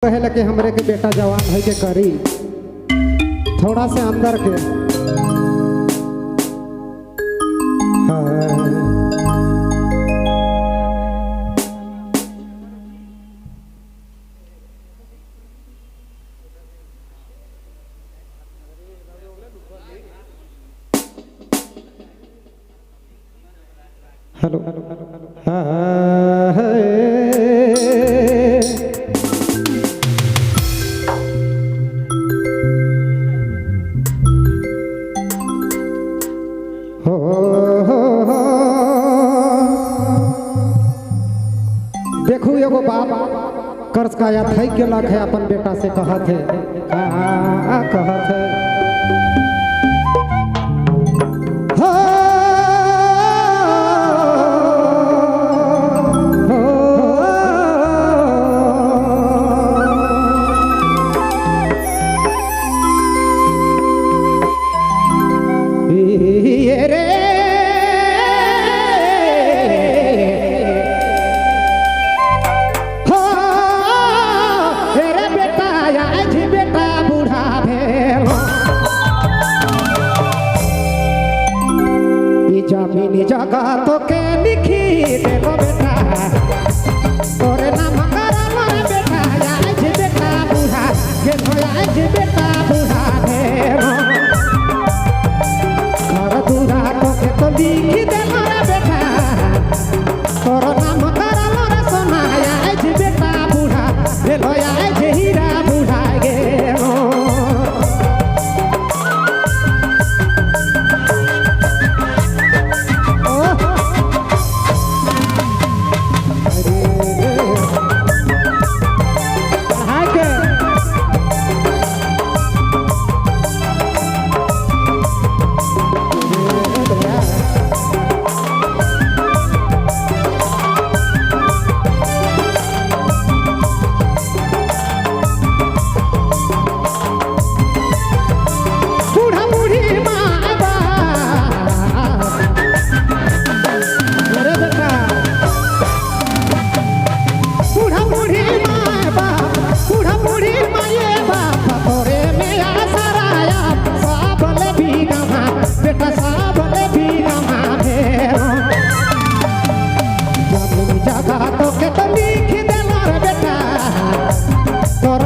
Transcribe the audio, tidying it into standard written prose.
कहे लगे हमरे के बेटा जवान है के करी थोड़ा से अंदर के हेलो देखू एगो बाप कर्ज का या थक के लख है अपन बेटा से कहत है कहत है जमीनी जगह तो के लिखी देबो बेटा तोरे नाम करा मोरे बेटा आज बेटा बूढ़ा के आज बेटा बूढ़ा भेलो घर दूरा तो के तो लिखी दे मोरे बेटा तोरे नाम करा मोरे सोना आज बेटा बूढ़ा भेलो आज हीरा बूढ़ा गेलो जगह तो के तो लिख दे मोर बेटा तोर